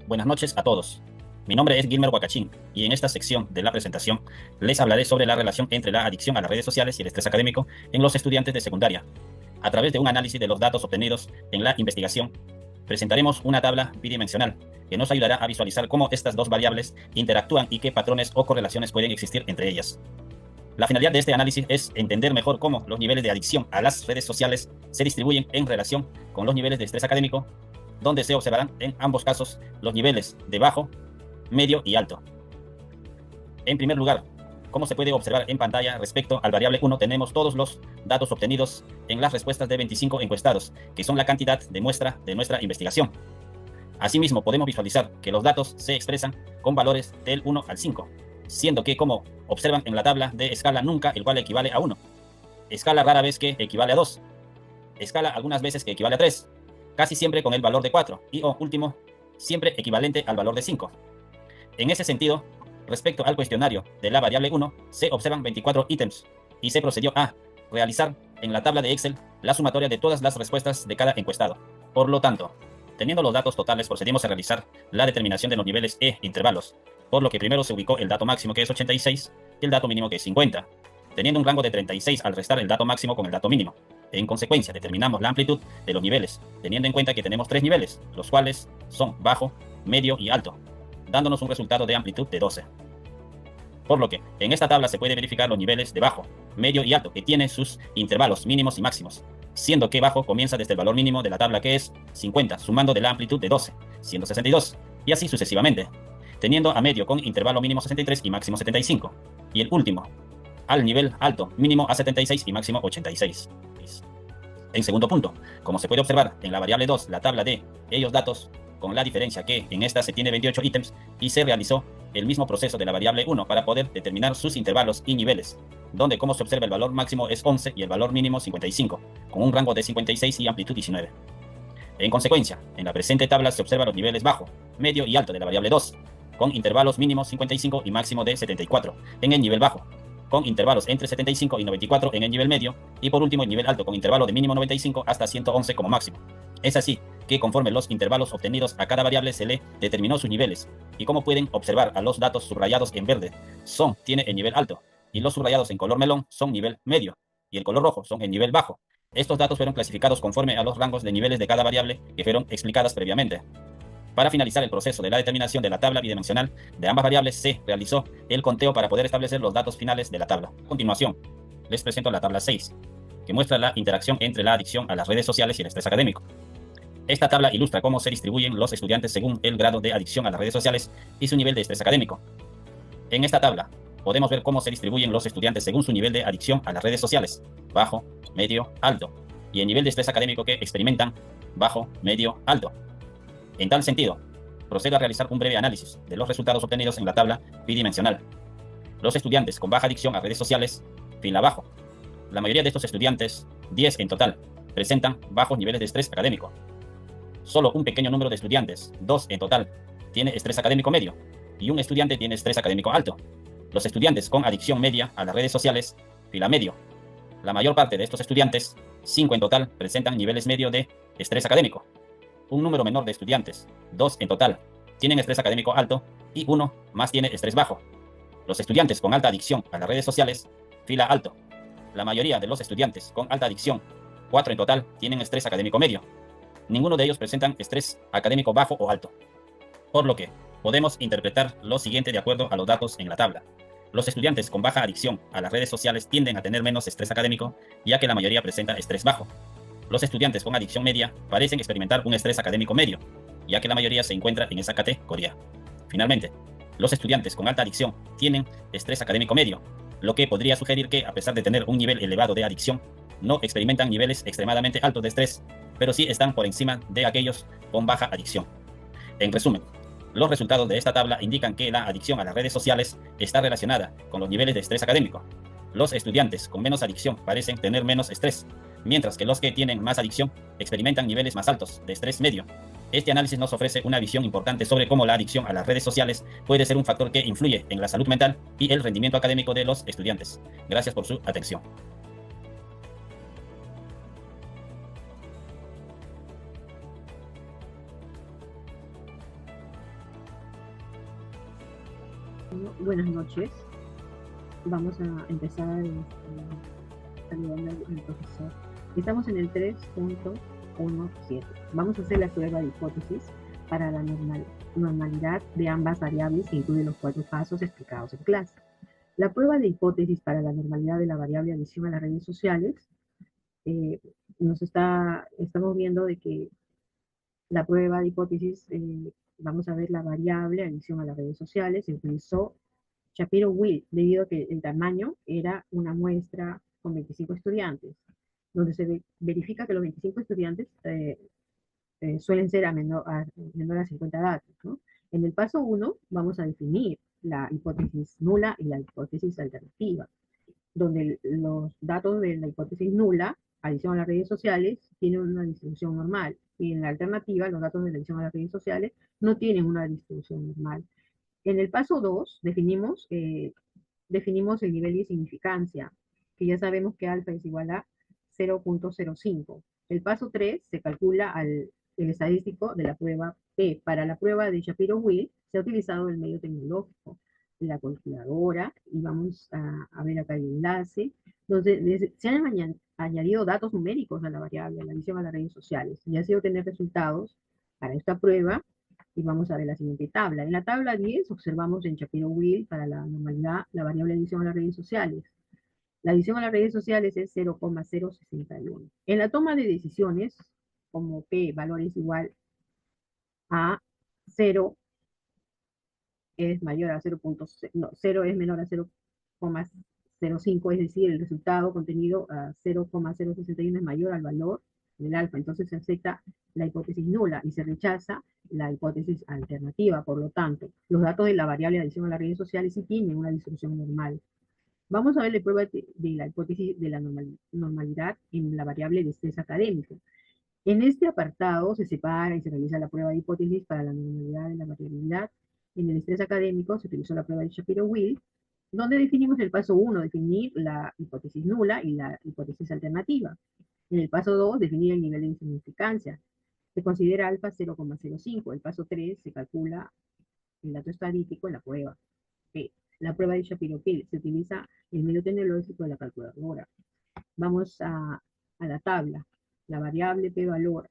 Buenas noches a todos. Mi nombre es Gilmer Huacachín y en esta sección de la presentación les hablaré sobre la relación entre la adicción a las redes sociales y el estrés académico en los estudiantes de secundaria. A través de un análisis de los datos obtenidos en la investigación, presentaremos una tabla bidimensional que nos ayudará a visualizar cómo estas dos variables interactúan y qué patrones o correlaciones pueden existir entre ellas. La finalidad de este análisis es entender mejor cómo los niveles de adicción a las redes sociales se distribuyen en relación con los niveles de estrés académico, donde se observarán en ambos casos los niveles de bajo, medio y alto. En primer lugar, como se puede observar en pantalla, respecto al variable 1 tenemos todos los datos obtenidos en las respuestas de 25 encuestados, que son la cantidad de muestra de nuestra investigación. Asimismo, podemos visualizar que los datos se expresan con valores del 1 al 5, siendo que, como observan en la tabla de escala, nunca el cual equivale a 1, escala rara vez que equivale a 2, escala algunas veces que equivale a 3, casi siempre con el valor de 4 y, último, siempre equivalente al valor de 5. En ese sentido, respecto al cuestionario de la variable 1, se observan 24 ítems y se procedió a realizar en la tabla de Excel la sumatoria de todas las respuestas de cada encuestado. Por lo tanto, teniendo los datos totales, procedimos a realizar la determinación de los niveles e intervalos, por lo que primero se ubicó el dato máximo, que es 86, y el dato mínimo, que es 50, teniendo un rango de 36 al restar el dato máximo con el dato mínimo. En consecuencia, determinamos la amplitud de los niveles, teniendo en cuenta que tenemos 3 niveles, los cuales son bajo, medio y alto, dándonos un resultado de amplitud de 12. Por lo que, en esta tabla se puede verificar los niveles de bajo, medio y alto, que tienen sus intervalos mínimos y máximos, siendo que bajo comienza desde el valor mínimo de la tabla, que es 50, sumando de la amplitud de 12, siendo 62, y así sucesivamente, teniendo a medio con intervalo mínimo 63 y máximo 75, y el último, al nivel alto, mínimo a 76 y máximo 86. En segundo punto, como se puede observar en la variable 2, la tabla de ellos datos, con la diferencia que en esta se tiene 28 ítems y se realizó el mismo proceso de la variable 1 para poder determinar sus intervalos y niveles, donde, como se observa, el valor máximo es 11 y el valor mínimo 55, con un rango de 56 y amplitud 19. En consecuencia, en la presente tabla se observan los niveles bajo, medio y alto de la variable 2, con intervalos mínimos 55 y máximo de 74 en el nivel bajo, con intervalos entre 75 y 94 en el nivel medio, y por último el nivel alto con intervalo de mínimo 95 hasta 111 como máximo. Es así que, conforme los intervalos obtenidos a cada variable, se le determinó sus niveles, y como pueden observar, a los datos subrayados en verde tiene el nivel alto, y los subrayados en color melón son nivel medio, y el color rojo son el nivel bajo. Estos datos fueron clasificados conforme a los rangos de niveles de cada variable que fueron explicadas previamente. Para finalizar el proceso de la determinación de la tabla bidimensional de ambas variables, se realizó el conteo para poder establecer los datos finales de la tabla. A continuación, les presento la tabla 6, que muestra la interacción entre la adicción a las redes sociales y el estrés académico. Esta tabla ilustra cómo se distribuyen los estudiantes según el grado de adicción a las redes sociales y su nivel de estrés académico. En esta tabla podemos ver cómo se distribuyen los estudiantes según su nivel de adicción a las redes sociales, bajo, medio, alto, y el nivel de estrés académico que experimentan, bajo, medio, alto. En tal sentido, procedo a realizar un breve análisis de los resultados obtenidos en la tabla bidimensional. Los estudiantes con baja adicción a redes sociales, fila abajo. La mayoría de estos estudiantes, 10 en total, presentan bajos niveles de estrés académico. Solo un pequeño número de estudiantes, 2 en total, tiene estrés académico medio, y un estudiante tiene estrés académico alto. Los estudiantes con adicción media a las redes sociales, fila medio. La mayor parte de estos estudiantes, 5 en total, presentan niveles medio de estrés académico. Un número menor de estudiantes, 2 en total, tienen estrés académico alto y uno más tiene estrés bajo. Los estudiantes con alta adicción a las redes sociales, fila alto. La mayoría de los estudiantes con alta adicción, 4 en total, tienen estrés académico medio. Ninguno de ellos presentan estrés académico bajo o alto. Por lo que podemos interpretar lo siguiente de acuerdo a los datos en la tabla. Los estudiantes con baja adicción a las redes sociales tienden a tener menos estrés académico, ya que la mayoría presenta estrés bajo. Los estudiantes con adicción media parecen experimentar un estrés académico medio, ya que la mayoría se encuentra en esa categoría. Finalmente, los estudiantes con alta adicción tienen estrés académico medio, lo que podría sugerir que, a pesar de tener un nivel elevado de adicción, no experimentan niveles extremadamente altos de estrés, pero sí están por encima de aquellos con baja adicción. En resumen, los resultados de esta tabla indican que la adicción a las redes sociales está relacionada con los niveles de estrés académico. Los estudiantes con menos adicción parecen tener menos estrés, mientras que los que tienen más adicción experimentan niveles más altos de estrés medio. Este análisis nos ofrece una visión importante sobre cómo la adicción a las redes sociales puede ser un factor que influye en la salud mental y el rendimiento académico de los estudiantes. Gracias por su atención. Bueno, buenas noches. Vamos a empezar saludando al profesor. Estamos en el 3.17. Vamos a hacer la prueba de hipótesis para la normalidad de ambas variables que incluye los 4 pasos explicados en clase. La prueba de hipótesis para la normalidad de la variable adición a las redes sociales, estamos viendo de que la prueba de hipótesis, vamos a ver la variable adición a las redes sociales, se utilizó Shapiro-Wilk, debido a que el tamaño era una muestra con 25 estudiantes, donde se verifica que los 25 estudiantes suelen ser menor a 50 datos, ¿no? En el paso 1 vamos a definir la hipótesis nula y la hipótesis alternativa, donde los datos de la hipótesis nula, adición a las redes sociales, tienen una distribución normal, y en la alternativa, los datos de la adición a las redes sociales no tienen una distribución normal. En el paso 2 definimos el nivel de significancia, que ya sabemos que alfa es igual a 0.05. El paso 3 se calcula el estadístico de la prueba P. Para la prueba de Shapiro-Wilk se ha utilizado el medio tecnológico, la calculadora, y vamos a ver acá el enlace, donde se han añadido datos numéricos a la variable, a la adición a las redes sociales, y así obtener resultados para esta prueba. Y vamos a ver la siguiente tabla. En la tabla 10 observamos en Shapiro-Wilk para la normalidad la variable adición a las redes sociales. La adición a las redes sociales es 0,061. En la toma de decisiones, como P valor es igual a 0 es mayor a 0.0, no, 0 es menor a 0,05, es decir, el resultado contenido a 0,061 es mayor al valor del alfa, entonces se acepta la hipótesis nula y se rechaza la hipótesis alternativa. Por lo tanto, los datos de la variable de adición a las redes sociales sí tienen una distribución normal. Vamos a ver la prueba de la hipótesis de la normalidad en la variable de estrés académico. En este apartado se separa y se realiza la prueba de hipótesis para la normalidad de la variabilidad. En el estrés académico se utilizó la prueba de Shapiro-Wilk, donde definimos el paso 1, definir la hipótesis nula y la hipótesis alternativa. En el paso 2, definir el nivel de insignificancia. Se considera alfa 0,05. El paso 3 se calcula el dato estadístico en la prueba. La prueba de Shapiro-Wilk se utiliza el medio tecnológico de la calculadora. Vamos a la tabla. La variable P valor,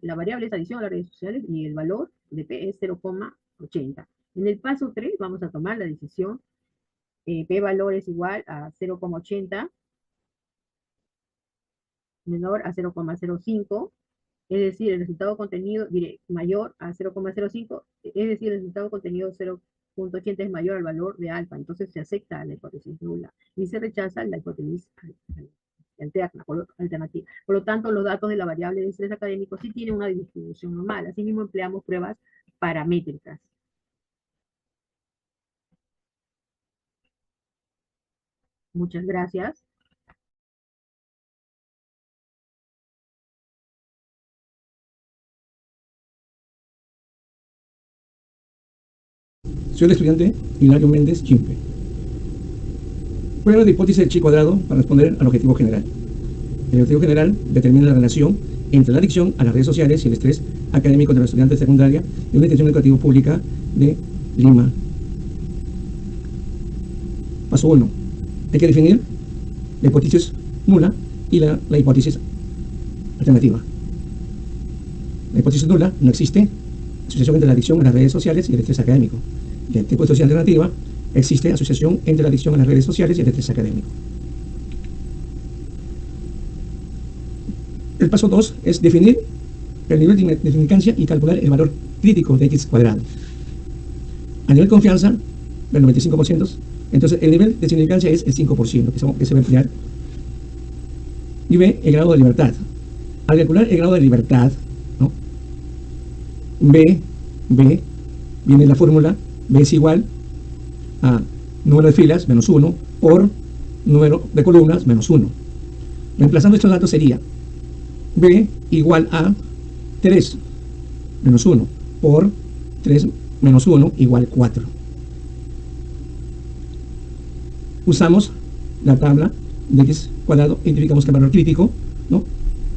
la variable es adición a las redes sociales y el valor de P es 0,80. En el paso 3 vamos a tomar la decisión. P valor es igual a 0,80 menor a 0,05, es decir, el resultado contenido mayor a 0,05, es decir, el resultado contenido 0.80 es mayor al valor de alfa, entonces se acepta la hipótesis nula y se rechaza la hipótesis alternativa. Por lo tanto, los datos de la variable de estrés académico sí tienen una distribución normal. Asimismo, empleamos pruebas paramétricas. Muchas gracias. Soy el estudiante Hilario Méndez Chimpe. Prueba de hipótesis de chi cuadrado para responder al objetivo general. El objetivo general determina la relación entre la adicción a las redes sociales y el estrés académico de los estudiantes de secundaria de una institución educativa pública de Lima. Paso 1. Hay que definir la hipótesis nula y la hipótesis alternativa. La hipótesis nula: no existe asociación entre la adicción a las redes sociales y el estrés académico. Y la hipótesis alternativa: existe asociación entre la adicción a las redes sociales y el estrés académico. El paso 2 es definir el nivel de significancia y calcular el valor crítico de x cuadrado. A nivel de confianza del 95%, entonces el nivel de significancia es el 5% que se va a emplear. Y B, el grado de libertad. Al calcular el grado de libertad, ¿no? B viene la fórmula: B es igual a número de filas menos 1 por número de columnas menos 1. Reemplazando estos datos sería B igual a 3 menos 1 por 3 menos 1 igual 4. Usamos la tabla de x cuadrado, identificamos que el valor crítico, ¿no?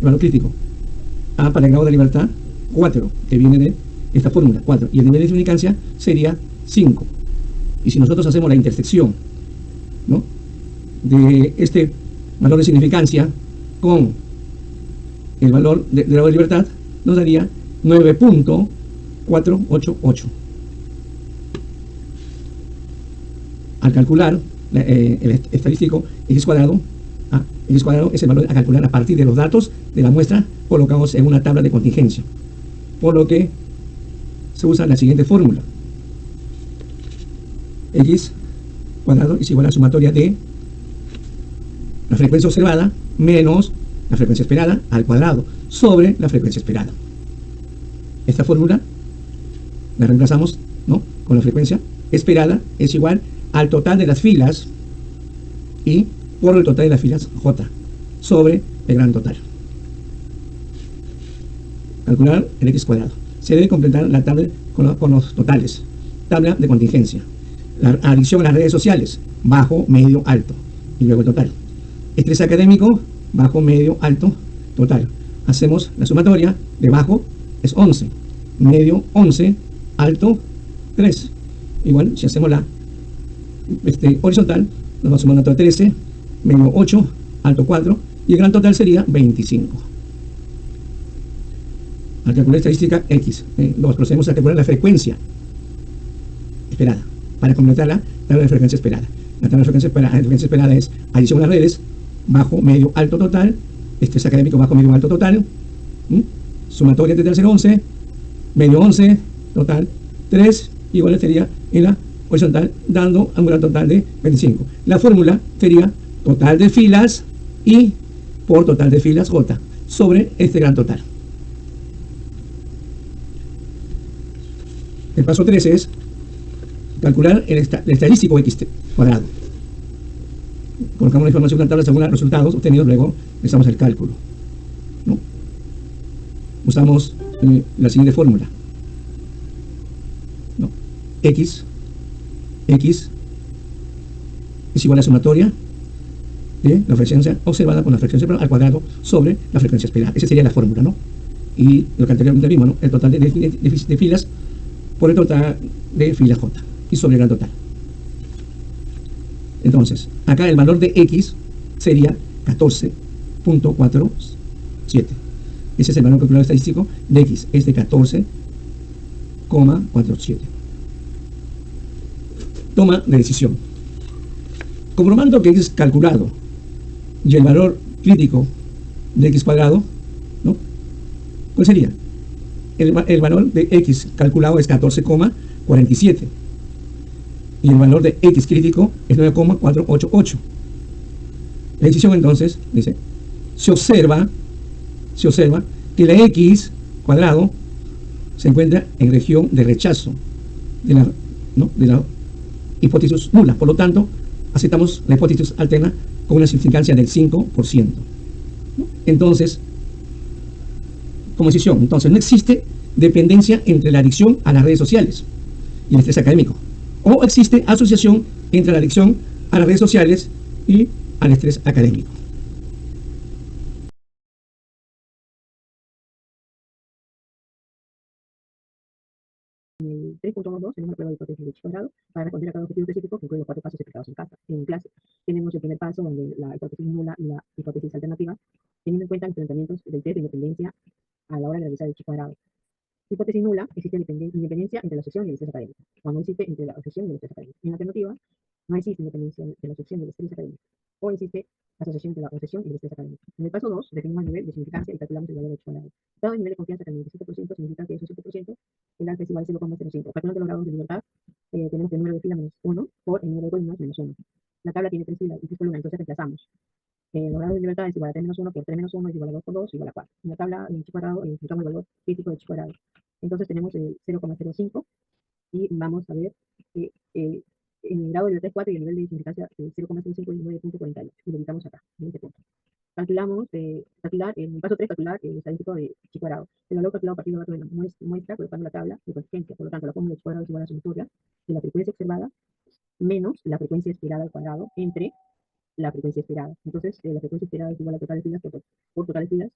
El valor crítico A para el grado de libertad 4, que viene de esta fórmula 4, y el nivel de significancia sería 5. Y si nosotros hacemos la intersección, ¿no?, de este valor de significancia con el valor de grado de libertad, nos daría 9.488. Al calcular el estadístico x cuadrado, x cuadrado es el valor a calcular a partir de los datos de la muestra colocados en una tabla de contingencia, por lo que se usa la siguiente fórmula: x cuadrado es igual a la sumatoria de la frecuencia observada menos la frecuencia esperada al cuadrado sobre la frecuencia esperada. Esta fórmula la reemplazamos, ¿no?, con la frecuencia esperada es igual al total de las filas y por el total de las filas j sobre el gran total. Calcular el x cuadrado. Se debe completar la tabla con los totales. Tabla de contingencia. La adición a las redes sociales, bajo, medio, alto. Y luego el total. Estrés académico, bajo, medio, alto, total. Hacemos la sumatoria de bajo es 11, medio 11, alto 3. Igual, si hacemos la horizontal, nos va a sumar un total 13, medio 8, alto 4, y el gran total sería 25. Al calcular estadística X, procedemos a calcular la frecuencia esperada, para completar la tabla de frecuencia esperada. La tabla de frecuencia esperada es adición a las redes, bajo, medio, alto, total, estrés académico, bajo, medio, alto, total, sumatoria entre 0, 11, medio 11, total 3, igual sería en la horizontal, dando un gran total de 25. La fórmula sería total de filas y por total de filas J sobre este gran total. El paso 3 es calcular el estadístico x cuadrado. Colocamos la información en la tabla según los resultados obtenidos, luego empezamos el cálculo, ¿no? Usamos la siguiente fórmula, ¿no? X es igual a la sumatoria de la frecuencia observada con la frecuencia esperada al cuadrado sobre la frecuencia esperada. Esa sería la fórmula, ¿no? Y lo que anteriormente vimos, ¿no?, el total de filas por el total de filas J y sobre el gran total. Entonces, acá el valor de X sería 14.47. Ese es el valor calculado estadístico de X, es de 14,47. Toma de decisión. Comprobando que X calculado y el valor crítico de X cuadrado, ¿no?, ¿cuál sería? El valor de X calculado es 14,47 y el valor de X crítico es 9,488. La decisión entonces dice, se observa que la X cuadrado se encuentra en región de rechazo de la hipótesis nula. Por lo tanto, aceptamos la hipótesis alterna con una significancia del 5%, ¿no? Entonces, como decisión, entonces no existe dependencia entre la adicción a las redes sociales y el estrés académico, o existe asociación entre la adicción a las redes sociales y al estrés académico. En el 3.2 tenemos la prueba de hipótesis de X cuadrado para responder a cada objetivo específico que incluye 4 pasos explicados en clase. Tenemos el primer paso donde la hipótesis nula y la hipótesis alternativa, teniendo en cuenta los planteamientos del test de independencia a la hora de realizar el X cuadrado. Hipótesis nula, existe independencia entre la asociación y el estrés académico, cuando existe entre la asociación y el estrés académico. En la alternativa, no existe independencia de la asociación y el estrés académico, o existe asociación entre la asociación y el estrés académico. En el paso 2, definimos el nivel de significancia y calculamos el valor de X cuadrado. Dado el nivel de confianza que el 97% significa que es un 7%, el alfa es igual a 0,05. Calculando los grados de libertad, tenemos que el número de fila menos 1 por el número de columnas menos 1. La tabla tiene 3 filas y 3 columnas, entonces reemplazamos. Los grados de libertad es igual a 3 menos 1 por 3 menos 1 es igual a 2 por 2 igual a 4. En la tabla en X cuadrado encontramos el valor crítico de X cuadrado. Entonces tenemos el 0,05 y vamos a ver que el grado de libertad es 4 y el nivel de significancia es 0,05 y 9.48. Y lo ubicamos acá, en este punto. Calculamos, calcular, en el paso 3, calcular el estadístico de X cuadrado. El valor calculado a partir del dato de la muestra, colocando la tabla de contingencia. Por lo tanto, la fórmula de X cuadrado es igual a la sumatoria de la frecuencia observada menos la frecuencia esperada al cuadrado entre la frecuencia esperada. Entonces, la frecuencia esperada es igual a total de filas por total de filas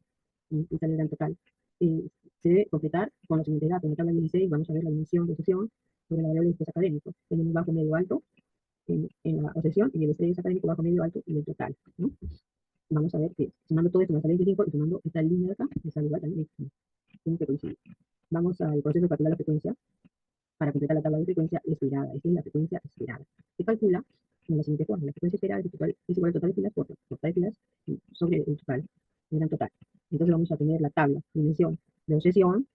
y sale el gran total. Se debe completar con los siguientes datos. En la tabla 16 vamos a ver la dimensión de sesión, sobre la variable del estrés académico. Tenemos bajo, medio, alto en la obsesión y el estrés académico bajo, medio, alto y el total, ¿no? Vamos a ver que sumando todo esto me sale 25 y sumando esta línea de acá me sale igual también 25. Tiene que coincidir. Vamos al proceso de calcular la frecuencia para completar la tabla de frecuencia esperada. Esta es la frecuencia esperada. Se calcula de la siguiente forma. La frecuencia esperada es igual al total de filas por total de filas sobre el total, el gran total. Entonces vamos a tener la tabla, dimensión de obsesión,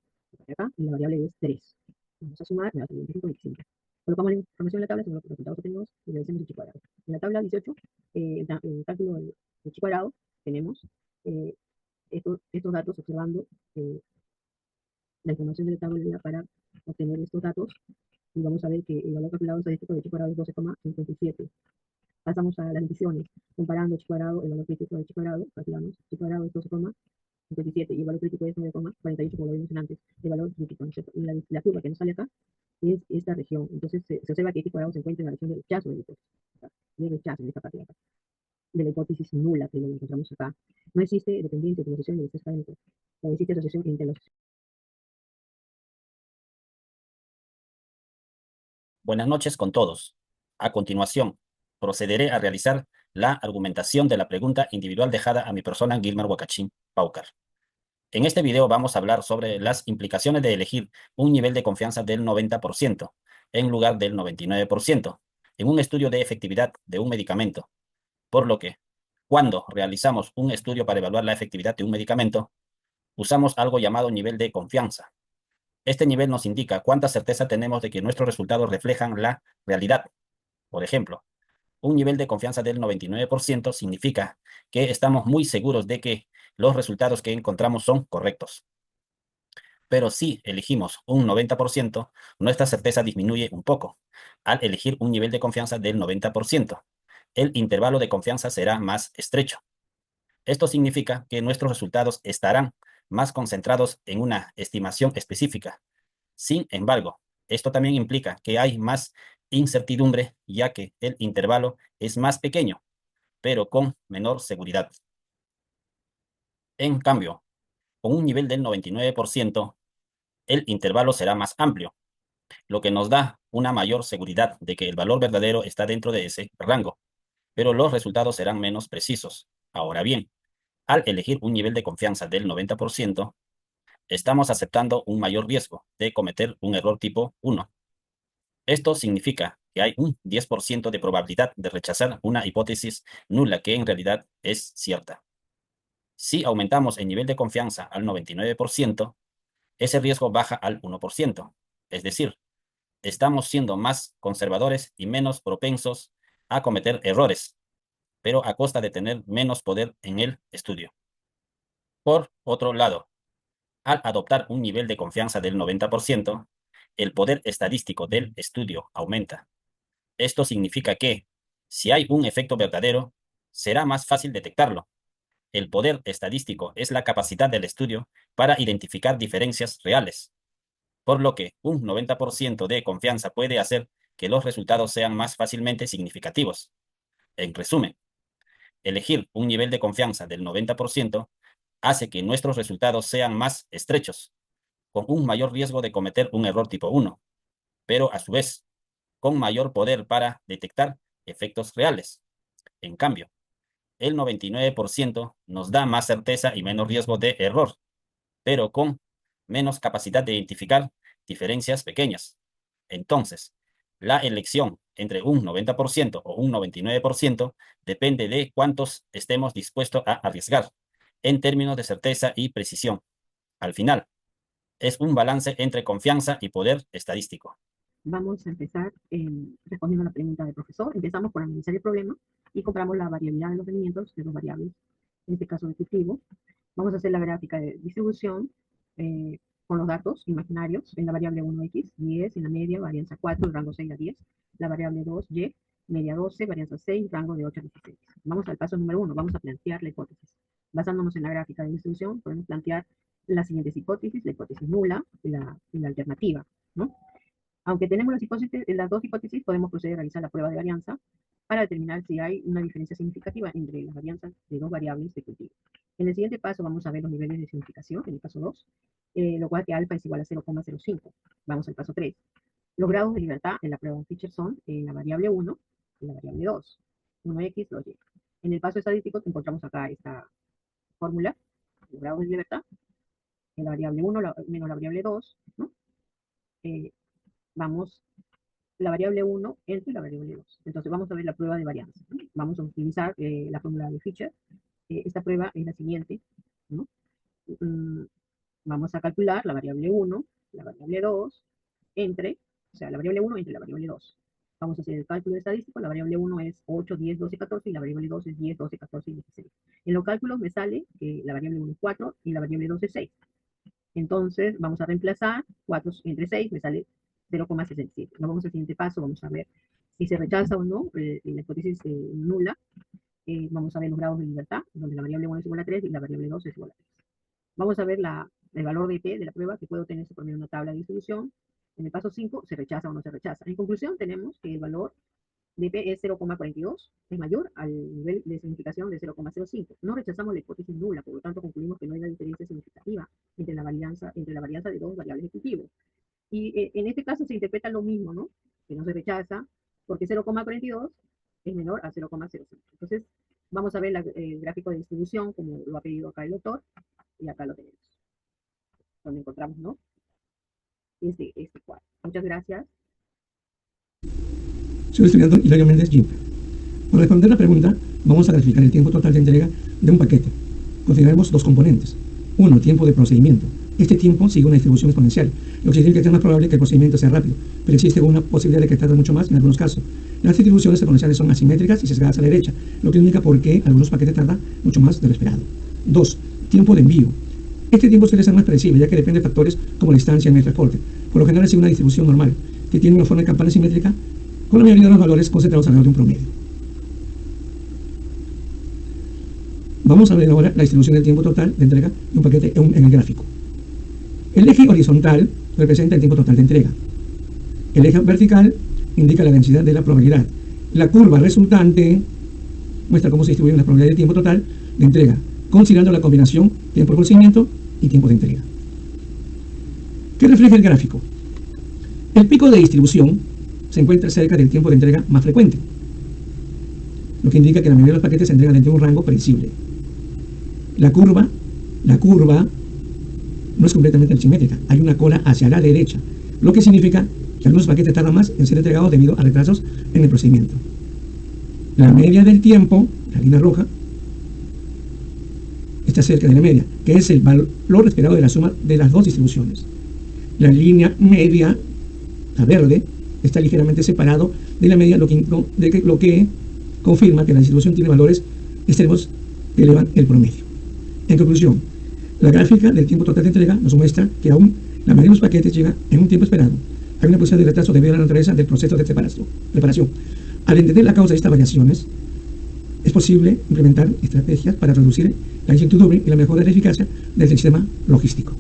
acá, y la variable es 3. Vamos a sumar, me va a salir 25 y 25. Colocamos la información en la tabla según los resultados que tenemos y le decimos el chi cuadrado. En la tabla 18, el cálculo del chi cuadrado, tenemos eh, estos datos observando la información de la tabla para obtener estos datos y vamos a ver que el valor calculado estadístico de chi cuadrado es 12,57. Pasamos a las divisiones, comparando chi cuadrado, el valor crítico de chi cuadrado, calculamos, chi cuadrado es 12,57 y el valor crítico es 9,48 como lo vimos antes, el valor crítico, ¿no es cierto? Y la curva que nos sale acá es esta región, entonces se observa que chi cuadrado se encuentra en la región de rechazo de la hipótesis, de rechazo en esta parte de acá, de la hipótesis nula que lo encontramos acá. No existe dependiente de la asociación del estrés académico, o existe asociación entre los. Buenas noches con todos. A continuación, procederé a realizar la argumentación de la pregunta individual dejada a mi persona, Gilmer Huacachín Paucar. En este video vamos a hablar sobre las implicaciones de elegir un nivel de confianza del 90% en lugar del 99% en un estudio de efectividad de un medicamento, por lo que, cuando realizamos un estudio para evaluar la efectividad de un medicamento, usamos algo llamado nivel de confianza. Este nivel nos indica cuánta certeza tenemos de que nuestros resultados reflejan la realidad. Por ejemplo, un nivel de confianza del 99% significa que estamos muy seguros de que los resultados que encontramos son correctos. Pero si elegimos un 90%, nuestra certeza disminuye un poco. Al elegir un nivel de confianza del 90%, el intervalo de confianza será más estrecho. Esto significa que nuestros resultados estarán más concentrados en una estimación específica. Sin embargo, esto también implica que hay más incertidumbre, ya que el intervalo es más pequeño, pero con menor seguridad. En cambio, con un nivel del 99%, el intervalo será más amplio, lo que nos da una mayor seguridad de que el valor verdadero está dentro de ese rango, pero los resultados serán menos precisos. Ahora bien, al elegir un nivel de confianza del 90%, estamos aceptando un mayor riesgo de cometer un error tipo 1. Esto significa que hay un 10% de probabilidad de rechazar una hipótesis nula que en realidad es cierta. Si aumentamos el nivel de confianza al 99%, ese riesgo baja al 1%. Es decir, estamos siendo más conservadores y menos propensos a cometer errores, pero a costa de tener menos poder en el estudio. Por otro lado, al adoptar un nivel de confianza del 90%, el poder estadístico del estudio aumenta. Esto significa que, si hay un efecto verdadero, será más fácil detectarlo. El poder estadístico es la capacidad del estudio para identificar diferencias reales, por lo que un 90% de confianza puede hacer que los resultados sean más fácilmente significativos. En resumen, elegir un nivel de confianza del 90% hace que nuestros resultados sean más estrechos, con un mayor riesgo de cometer un error tipo 1, pero a su vez, con mayor poder para detectar efectos reales. En cambio, el 99% nos da más certeza y menos riesgo de error, pero con menos capacidad de identificar diferencias pequeñas. Entonces, la elección entre un 90% o un 99% depende de cuántos estemos dispuestos a arriesgar en términos de certeza y precisión. Al final, es un balance entre confianza y poder estadístico. Vamos a empezar respondiendo a la pregunta del profesor. Empezamos por analizar el problema y comparamos la variabilidad de los rendimientos de dos variables, en este caso descriptivo. Vamos a hacer la gráfica de distribución con los datos imaginarios en la variable 1x, 10, en la media, varianza 4, rango 6 a 10, la variable 2y, media 12, varianza 6, rango de 8 a 16. Vamos al paso número 1, vamos a plantear la hipótesis. Basándonos en la gráfica de distribución, podemos plantear las siguientes hipótesis, la hipótesis nula y la alternativa, ¿no? Aunque tenemos las dos hipótesis, podemos proceder a realizar la prueba de varianza para determinar si hay una diferencia significativa entre las varianzas de dos variables de cultivo. En el siguiente paso vamos a ver los niveles de significación, en el paso 2, lo cual que alfa es igual a 0,05. Vamos al paso 3. Los grados de libertad en la prueba de Fisher son en la variable 1 y la variable 2. 1x, 2y. En el paso estadístico encontramos acá esta fórmula, los grados de libertad, en la variable 1 menos la variable 2, ¿no? Vamos la variable 1 entre la variable 2. Entonces vamos a ver la prueba de varianza, ¿no? Vamos a utilizar la fórmula de Fisher. Esta prueba es la siguiente, ¿no? Vamos a calcular la variable 1, la variable 2, entre, o sea, la variable 1 entre la variable 2. Vamos a hacer el cálculo estadístico. La variable 1 es 8, 10, 12, 14 y la variable 2 es 10, 12, 14 y 16. En los cálculos me sale que la variable 1 es 4 y la variable 2 es 6. Entonces vamos a reemplazar 4 entre 6, me sale 0,67. Nos vamos al siguiente paso, vamos a ver si se rechaza o no la hipótesis nula. Vamos a ver los grados de libertad, donde la variable 1 es igual a 3 y la variable 2 es igual a 3. Vamos a ver el valor de P de la prueba, que puede obtenerse por medio de una tabla de distribución. En el paso 5, se rechaza o no se rechaza. En conclusión, tenemos que el valor de P es 0,42, es mayor al nivel de significación de 0,05. No rechazamos la hipótesis nula, por lo tanto concluimos que no hay una diferencia significativa entre la varianza de dos variables de cultivo. Y en este caso se interpreta lo mismo, ¿no? Que no se rechaza, porque 0,42 es menor a 0,05. Entonces, vamos a ver el gráfico de distribución, como lo ha pedido acá el doctor, y acá lo tenemos. Donde encontramos, ¿no? Este cuadro. Muchas gracias. Soy el estudiante Hilario Méndez Jim. Para responder la pregunta, vamos a graficar el tiempo total de entrega de un paquete. Consideraremos dos componentes. Uno, tiempo de procedimiento. Este tiempo sigue una distribución exponencial, lo que significa que es más probable que el procedimiento sea rápido, pero existe una posibilidad de que tarde mucho más en algunos casos. Las distribuciones exponenciales son asimétricas y sesgadas a la derecha, lo que indica por qué algunos paquetes tardan mucho más de lo esperado. 2. Tiempo de envío. Este tiempo suele ser más predecible, ya que depende de factores como la distancia en el transporte. Por lo general sigue una distribución normal, que tiene una forma de campana simétrica, con la mayoría de los valores concentrados alrededor de un promedio. Vamos a ver ahora la distribución del tiempo total de entrega de un paquete en el gráfico. El eje horizontal representa el tiempo total de entrega. El eje vertical indica la densidad de la probabilidad. La curva resultante muestra cómo se distribuyen las probabilidades de tiempo total de entrega, considerando la combinación tiempo de procedimiento y tiempo de entrega. ¿Qué refleja el gráfico? El pico de distribución se encuentra cerca del tiempo de entrega más frecuente, lo que indica que la mayoría de los paquetes se entregan dentro de un rango predecible. La curva no es completamente simétrica, hay una cola hacia la derecha, lo que significa que algunos paquetes tardan más en ser entregados debido a retrasos en el procedimiento. La media del tiempo, la línea roja, está cerca de la media, que es el valor esperado de la suma de las dos distribuciones. La línea media, la verde, está ligeramente separado de la media, lo que confirma que la distribución tiene valores extremos que elevan el promedio. En conclusión, la gráfica del tiempo total de entrega nos muestra que aún la mayoría de los paquetes llega en un tiempo esperado. Hay una posibilidad de retraso debido a la naturaleza del proceso de preparación. Al entender la causa de estas variaciones, es posible implementar estrategias para reducir la incertidumbre y la mejora de la eficacia del sistema logístico.